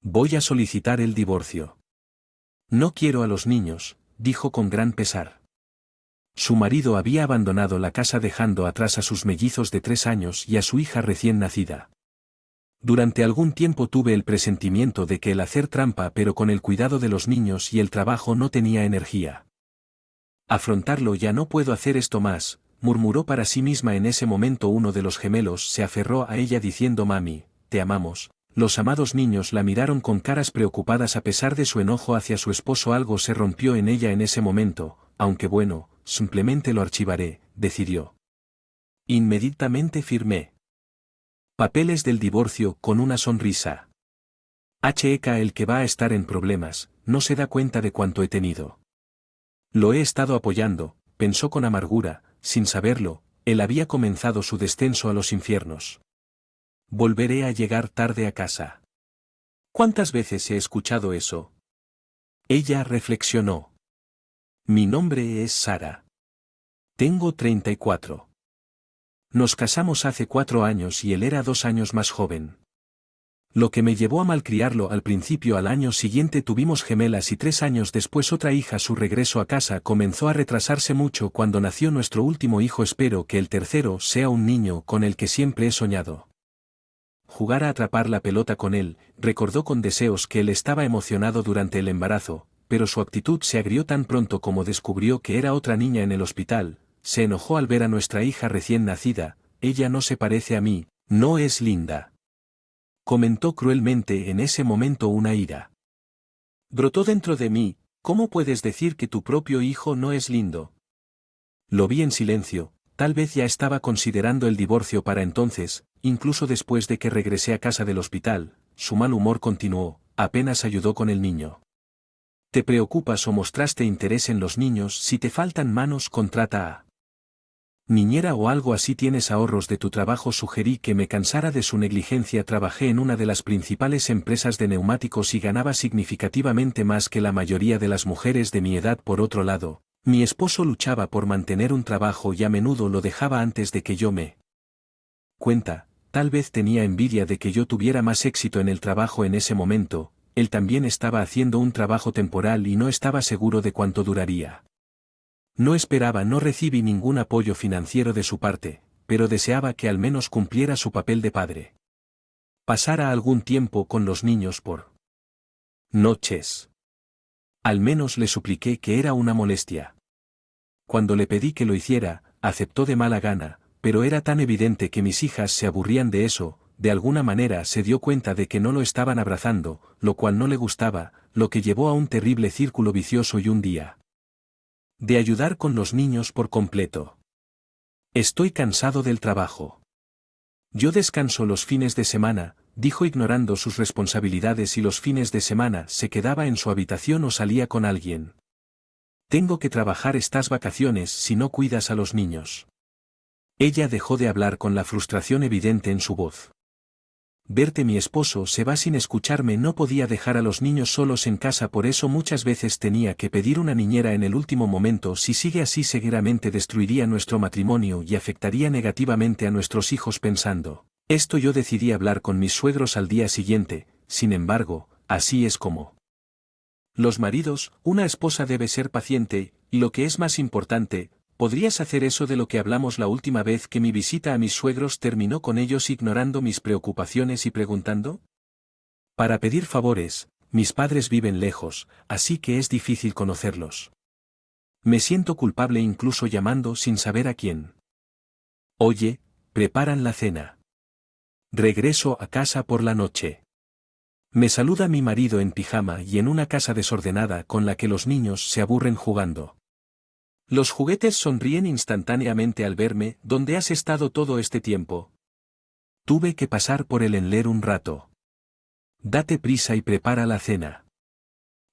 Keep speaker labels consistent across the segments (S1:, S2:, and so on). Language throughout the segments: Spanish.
S1: Voy a solicitar el divorcio. No quiero a los niños, dijo con gran pesar. Su marido había abandonado la casa dejando atrás a sus mellizos de 3 años y a su hija recién nacida. Durante algún tiempo tuve el presentimiento de que el hacer trampa pero con el cuidado de los niños y el trabajo no tenía energía. Afrontarlo ya no puedo hacer esto más, murmuró para sí misma en ese momento. Uno de los gemelos se aferró a ella diciendo mami, te amamos. Los amados niños la miraron con caras preocupadas a pesar de su enojo hacia su esposo. Algo se rompió en ella en ese momento, aunque bueno, simplemente lo archivaré, decidió. Inmediatamente firmé papeles del divorcio con una sonrisa. HK el que va a estar en problemas, no se da cuenta de cuánto he tenido. Lo he estado apoyando, pensó con amargura, sin saberlo, él había comenzado su descenso a los infiernos. Volveré a llegar tarde a casa. ¿Cuántas veces he escuchado eso? Ella reflexionó. Mi nombre es Sara. Tengo 34. Nos casamos hace 4 años y él era 2 años más joven. Lo que me llevó a malcriarlo al principio. Al año siguiente tuvimos gemelas y 3 años después otra hija. Su regreso a casa comenzó a retrasarse mucho cuando nació nuestro último hijo. Espero que el tercero sea un niño con el que siempre he soñado. Jugar a atrapar la pelota con él, recordó con deseos que él estaba emocionado durante el embarazo, pero su actitud se agrió tan pronto como descubrió que era otra niña en el hospital. Se enojó al ver a nuestra hija recién nacida. Ella no se parece a mí, no es linda. Comentó cruelmente. En ese momento una ira brotó dentro de mí. ¿Cómo puedes decir que tu propio hijo no es lindo? Lo vi en silencio, tal vez ya estaba considerando el divorcio para entonces, incluso después de que regresé a casa del hospital. Su mal humor continuó, apenas ayudó con el niño. ¿Te preocupas o mostraste interés en los niños? Si te faltan manos, contrata a niñera o algo así. ¿Tienes ahorros de tu trabajo? Sugerí que me cansara de su negligencia. Trabajé en una de las principales empresas de neumáticos y ganaba significativamente más que la mayoría de las mujeres de mi edad. Por otro lado, mi esposo luchaba por mantener un trabajo y a menudo lo dejaba antes de que yo me cuenta. Tal vez tenía envidia de que yo tuviera más éxito en el trabajo en ese momento. Él también estaba haciendo un trabajo temporal y no estaba seguro de cuánto duraría. No recibí ningún apoyo financiero de su parte, pero deseaba que al menos cumpliera su papel de padre. Pasara algún tiempo con los niños por noches. Al menos le supliqué. Que era una molestia. Cuando le pedí que lo hiciera, aceptó de mala gana, pero era tan evidente que mis hijas se aburrían de eso. De alguna manera se dio cuenta de que no lo estaban abrazando, lo cual no le gustaba, lo que llevó a un terrible círculo vicioso y un día de ayudar con los niños por completo. Estoy cansado del trabajo. Yo descanso los fines de semana, dijo ignorando sus responsabilidades, y los fines de semana se quedaba en su habitación o salía con alguien. Tengo que trabajar estas vacaciones si no cuidas a los niños. Ella dejó de hablar con la frustración evidente en su voz. Verte, mi esposo se va sin escucharme. No podía dejar a los niños solos en casa, por eso muchas veces tenía que pedir una niñera en el último momento. Si sigue así, seguramente destruiría nuestro matrimonio y afectaría negativamente a nuestros hijos. Pensando esto, yo decidí hablar con mis suegros al día siguiente. Sin embargo, así es como los maridos. Una esposa debe ser paciente, y lo que es más importante, ¿podrías hacer eso de lo que hablamos la última vez que mi visita a mis suegros terminó con ellos ignorando mis preocupaciones y preguntando? Para pedir favores, mis padres viven lejos, así que es difícil conocerlos. Me siento culpable incluso llamando sin saber a quién. Oye, preparan la cena. Regreso a casa por la noche. Me saluda mi marido en pijama y en una casa desordenada con la que los niños se aburren jugando. Los juguetes sonríen instantáneamente al verme. ¿Dónde has estado todo este tiempo? Tuve que pasar por el Enler un rato. Date prisa y prepara la cena.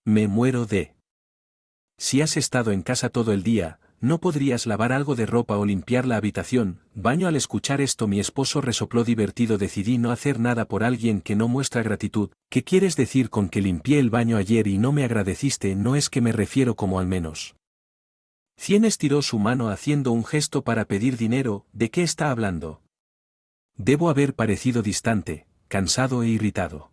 S1: Me muero de. Si has estado en casa todo el día, ¿no podrías lavar algo de ropa o limpiar la habitación? Baño. Al escuchar esto, mi esposo resopló divertido. Decidí no hacer nada por alguien que no muestra gratitud. ¿Qué quieres decir con que limpié el baño ayer y no me agradeciste? No es que me refiero como al menos. Cien estiró su mano haciendo un gesto para pedir dinero. ¿De qué está hablando? Debo haber parecido distante, cansado e irritado.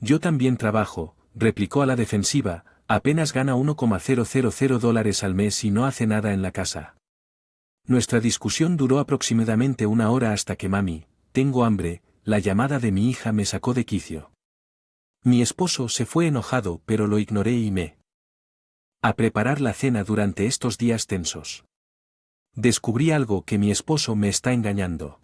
S1: Yo también trabajo, replicó a la defensiva, apenas gana $1,000 al mes y no hace nada en la casa. Nuestra discusión duró aproximadamente 1 hora hasta que mami, tengo hambre, la llamada de mi hija me sacó de quicio. Mi esposo se fue enojado pero lo ignoré y me a preparar la cena durante estos días tensos. Descubrí algo que mi esposo me está engañando.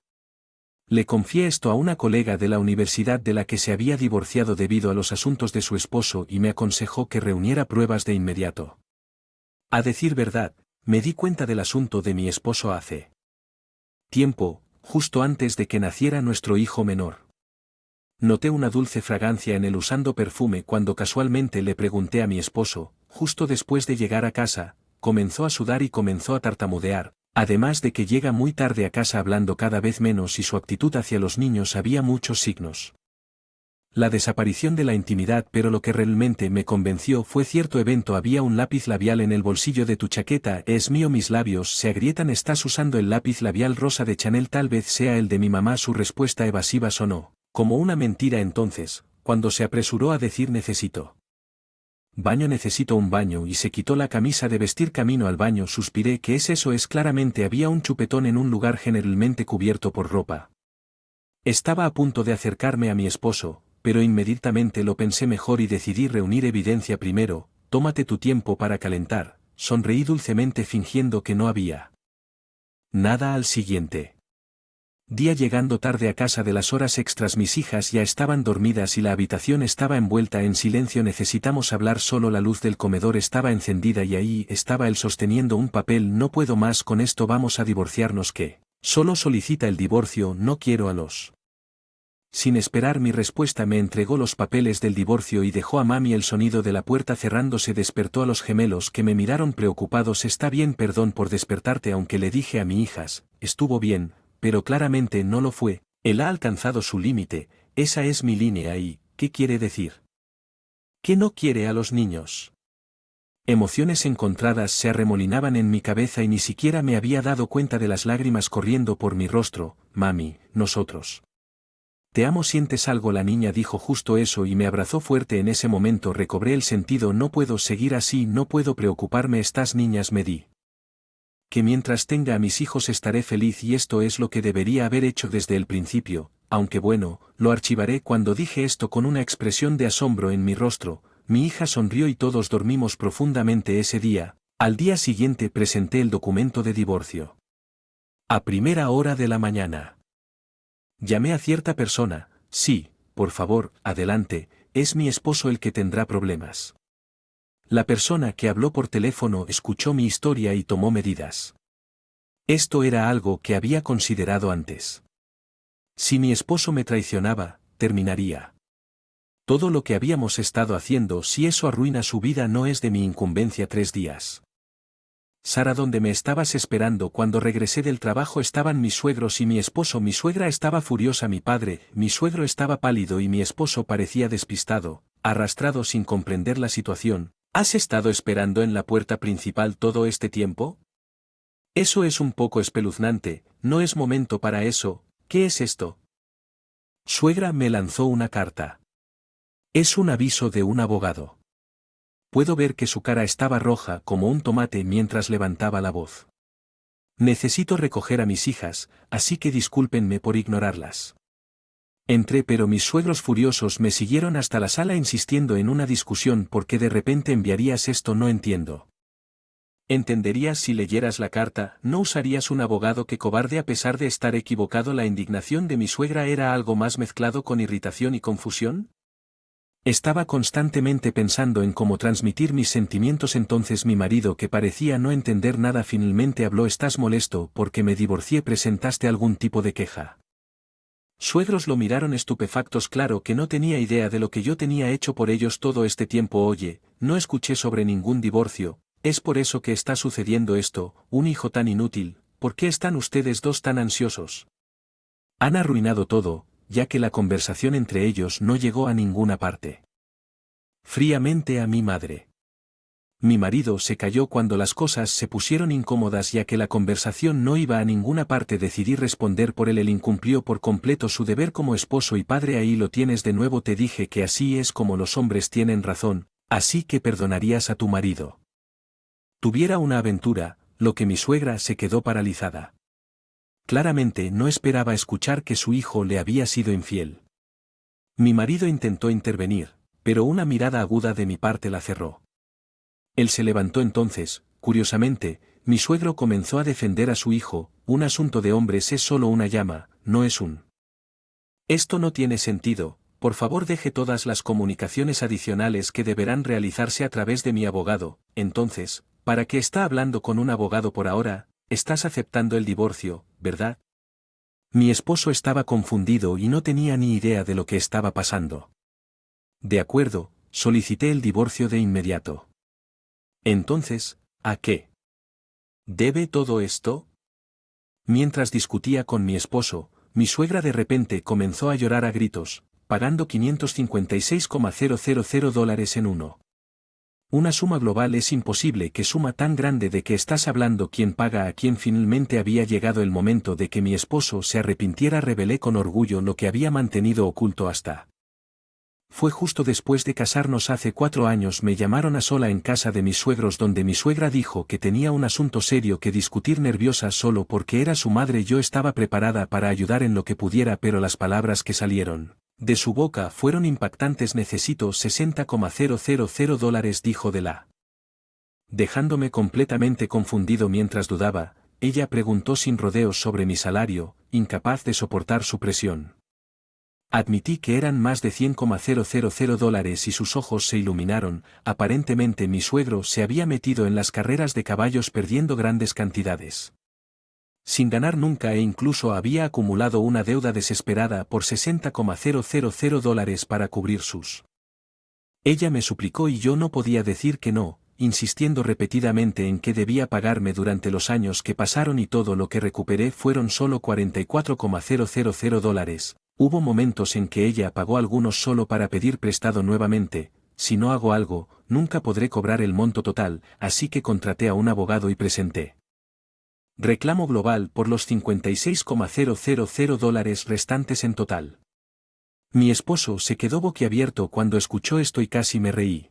S1: Le confié esto a una colega de la universidad de la que se había divorciado debido a los asuntos de su esposo y me aconsejó que reuniera pruebas de inmediato. A decir verdad, me di cuenta del asunto de mi esposo hace tiempo, justo antes de que naciera nuestro hijo menor. Noté una dulce fragancia en él usando perfume cuando casualmente le pregunté a mi esposo, justo después de llegar a casa, comenzó a sudar y comenzó a tartamudear, además de que llega muy tarde a casa hablando cada vez menos y su actitud hacia los niños había muchos signos. La desaparición de la intimidad, pero lo que realmente me convenció fue cierto evento. Había un lápiz labial en el bolsillo de tu chaqueta. Es mío, mis labios se agrietan. Estás usando el lápiz labial rosa de Chanel, tal vez sea el de mi mamá. Su respuesta evasiva sonó como una mentira. Entonces, cuando se apresuró a decir necesito un baño y se quitó la camisa de vestir camino al baño, suspiré. ¿Qué es eso? Es claramente había un chupetón en un lugar generalmente cubierto por ropa. Estaba a punto de acercarme a mi esposo, pero inmediatamente lo pensé mejor y decidí reunir evidencia primero. Tómate tu tiempo para calentar, sonreí dulcemente fingiendo que no había nada. Al siguiente día, llegando tarde a casa de las horas extras, mis hijas ya estaban dormidas y la habitación estaba envuelta en silencio. Necesitamos hablar. Solo la luz del comedor estaba encendida y ahí estaba él sosteniendo un papel. No puedo más con esto, vamos a divorciarnos. ¿Qué? Solo solicita el divorcio, no quiero a los... Sin esperar mi respuesta me entregó los papeles del divorcio y dejó a mami. El sonido de la puerta cerrándose despertó a los gemelos que me miraron preocupados. Está bien, perdón por despertarte, aunque le dije a mis hijas, estuvo bien, pero claramente no lo fue. Él ha alcanzado su límite, esa es mi línea. ¿Y qué quiere decir? ¿Que no quiere a los niños? Emociones encontradas se arremolinaban en mi cabeza y ni siquiera me había dado cuenta de las lágrimas corriendo por mi rostro. Mami, nosotros te amo, ¿sientes algo? La niña dijo justo eso y me abrazó fuerte. En ese momento recobré el sentido. No puedo seguir así, no puedo preocuparme. Estas niñas, me di que mientras tenga a mis hijos estaré feliz y esto es lo que debería haber hecho desde el principio, aunque bueno, lo archivaré. Cuando dije esto con una expresión de asombro en mi rostro, mi hija sonrió y todos dormimos profundamente ese día. Al día siguiente presenté el documento de divorcio. A primera hora de la mañana. Llamé a cierta persona. Sí, por favor, adelante, es mi esposo el que tendrá problemas. La persona que habló por teléfono escuchó mi historia y tomó medidas. Esto era algo que había considerado antes. Si mi esposo me traicionaba, terminaría todo lo que habíamos estado haciendo. Si eso arruina su vida, no es de mi incumbencia. 3 días. Sara, ¿dónde me estabas esperando? Cuando regresé del trabajo estaban mis suegros y mi esposo. Mi suegra estaba furiosa, mi padre, mi suegro estaba pálido y mi esposo parecía despistado, arrastrado sin comprender la situación. ¿Has estado esperando en la puerta principal todo este tiempo? Eso es un poco espeluznante, no es momento para eso. ¿Qué es esto? Suegra me lanzó una carta. Es un aviso de un abogado. Puedo ver que su cara estaba roja como un tomate mientras levantaba la voz. Necesito recoger a mis hijas, así que discúlpenme por ignorarlas. Entré, pero mis suegros furiosos me siguieron hasta la sala insistiendo en una discusión. ¿Por qué de repente enviarías esto? No entiendo. ¿Entenderías si leyeras la carta? ¿No usarías un abogado? Qué cobarde. A pesar de estar equivocado, la indignación de mi suegra era algo más mezclado con irritación y confusión. Estaba constantemente pensando en cómo transmitir mis sentimientos. Entonces mi marido, que parecía no entender nada, finalmente habló. ¿Estás molesto porque me divorcié? ¿Presentaste algún tipo de queja? Suegros lo miraron estupefactos. Claro que no tenía idea de lo que yo tenía hecho por ellos todo este tiempo. Oye, no escuché sobre ningún divorcio, es por eso que está sucediendo esto. Un hijo tan inútil, ¿por qué están ustedes dos tan ansiosos? Han arruinado todo. ya que la conversación entre ellos no llegó a ninguna parte. Fríamente a mi madre. Mi marido se calló cuando las cosas se pusieron incómodas, ya que la conversación no iba a ninguna parte. Decidí responder por él. Él incumplió por completo su deber como esposo y padre. Ahí lo tienes de nuevo. Te dije que así es como los hombres tienen razón, así que perdonarías a tu marido. Tuviera una aventura, lo que mi suegra se quedó paralizada. Claramente no esperaba escuchar que su hijo le había sido infiel. Mi marido intentó intervenir, pero una mirada aguda de mi parte la cerró. Él se levantó entonces. Curiosamente, mi suegro comenzó a defender a su hijo. Un asunto de hombres es solo una llama, no es un. Esto no tiene sentido. Por favor, deje todas las comunicaciones adicionales que deberán realizarse a través de mi abogado. Entonces, ¿para qué está hablando con un abogado por ahora? Estás aceptando el divorcio, ¿verdad? Mi esposo estaba confundido y no tenía ni idea de lo que estaba pasando. De acuerdo, solicité el divorcio de inmediato. Entonces, ¿a qué debe todo esto? Mientras discutía con mi esposo, mi suegra de repente comenzó a llorar a gritos, pagando $556,000 en uno. Una suma global es imposible. ¿Qué suma tan grande de que estás hablando? ¿Quién paga a quién? Finalmente había llegado el momento de que mi esposo se arrepintiera. Revelé con orgullo lo que había mantenido oculto hasta. Fue justo después de casarnos hace 4 años. Me llamaron a sola en casa de mis suegros, donde mi suegra dijo que tenía un asunto serio que discutir. Nerviosa solo porque era su madre. Yo estaba preparada para ayudar en lo que pudiera, pero las palabras que salieron de su boca fueron impactantes. Necesito $60,000, dijo de la. Dejándome completamente confundido mientras dudaba, ella preguntó sin rodeos sobre mi salario, incapaz de soportar su presión. Admití que eran más de $100,000 y sus ojos se iluminaron. Aparentemente mi suegro se había metido en las carreras de caballos perdiendo grandes cantidades sin ganar nunca, e incluso había acumulado una deuda desesperada por $60,000 para cubrir sus. Ella me suplicó y yo no podía decir que no, insistiendo repetidamente en que debía pagarme. Durante los años que pasaron y todo lo que recuperé fueron solo $44,000. Hubo momentos en que ella pagó algunos solo para pedir prestado nuevamente. Si no hago algo, nunca podré cobrar el monto total, así que contraté a un abogado y presenté reclamo global por los $56,000 restantes en total. Mi esposo se quedó boquiabierto cuando escuchó esto y casi me reí.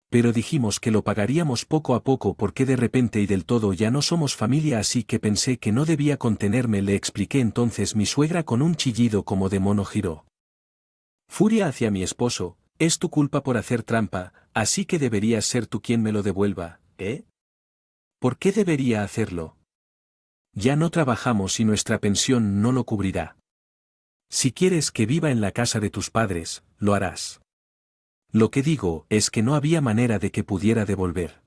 S1: Pero dijimos que lo pagaríamos poco a poco porque de repente y del todo ya no somos familia, así que pensé que no debía contenerme. Le expliqué entonces. Mi suegra con un chillido como de mono giró furia hacia mi esposo. Es tu culpa por hacer trampa, así que deberías ser tú quien me lo devuelva, ¿eh? ¿Por qué debería hacerlo? Ya no trabajamos y nuestra pensión no lo cubrirá. Si quieres que viva en la casa de tus padres, lo harás. Lo que digo es que no había manera de que pudiera devolver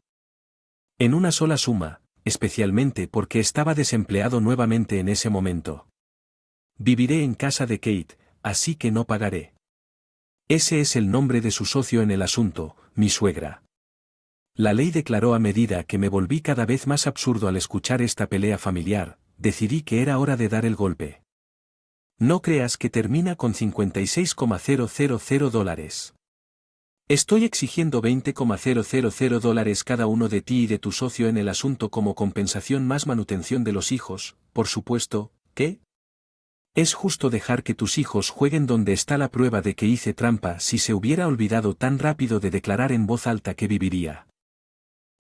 S1: en una sola suma, especialmente porque estaba desempleado nuevamente en ese momento. Viviré en casa de Kate, así que no pagaré. Ese es el nombre de su socio en el asunto, mi suegra. La ley declaró. A medida que me volví cada vez más absurdo al escuchar esta pelea familiar, decidí que era hora de dar el golpe. No creas que termina con $56,000. Estoy exigiendo $20,000 cada uno de ti y de tu socio en el asunto como compensación, más manutención de los hijos, por supuesto. ¿Qué? Es justo dejar que tus hijos jueguen. Donde está la prueba de que hice trampa? Si se hubiera olvidado tan rápido de declarar en voz alta que viviría.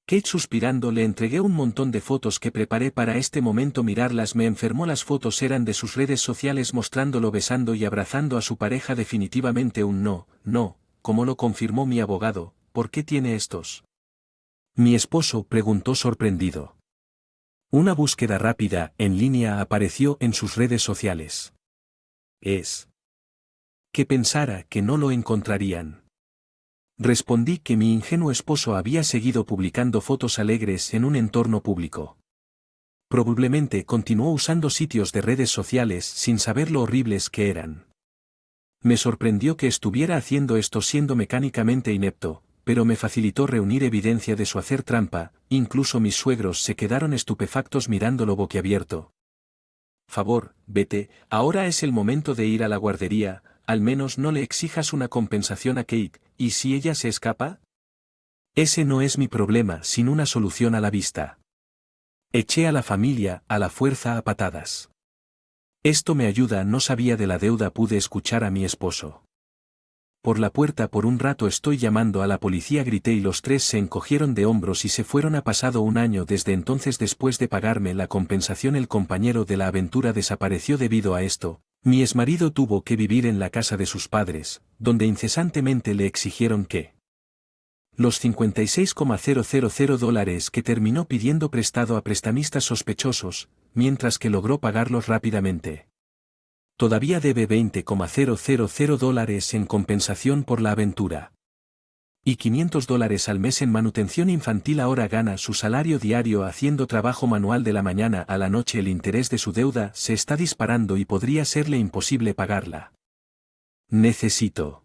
S1: Kate suspirando. Le entregué un montón de fotos que preparé para este momento. Mirarlas me enfermó. Las fotos eran de sus redes sociales mostrándolo besando y abrazando a su pareja. Definitivamente un no, como lo confirmó mi abogado. ¿Por qué tiene estos? Mi esposo preguntó sorprendido. Una búsqueda rápida en línea apareció en sus redes sociales. Es que pensara que no lo encontrarían. Respondí que mi ingenuo esposo había seguido publicando fotos alegres en un entorno público. Probablemente continuó usando sitios de redes sociales sin saber lo horribles que eran. Me sorprendió que estuviera haciendo esto siendo mecánicamente inepto, pero me facilitó reunir evidencia de su hacer trampa. Incluso mis suegros se quedaron estupefactos mirándolo boquiabierto. favor, vete, ahora es el momento de ir a la guardería, al menos no le exijas una compensación a Kate, ¿y si ella se escapa? Ese no es mi problema sin una solución a la vista. Eché a la familia, a la fuerza a patadas. Esto me ayuda, no sabía de la deuda, pude escuchar a mi esposo. Por la puerta por un rato estoy llamando a la policía, grité y los tres se encogieron de hombros y se fueron. Ha pasado un año desde entonces. Después de pagarme la compensación el compañero de la aventura desapareció debido a esto. Mi exmarido tuvo que vivir en la casa de sus padres, donde incesantemente le exigieron que los 56,000 dólares que terminó pidiendo prestado a prestamistas sospechosos, mientras que logró pagarlos rápidamente. Todavía debe 20,000 dólares en compensación por la aventura. Y $500 al mes en manutención infantil. Ahora gana su salario diario haciendo trabajo manual de la mañana a la noche. El interés de su deuda se está disparando y podría serle imposible pagarla. Necesito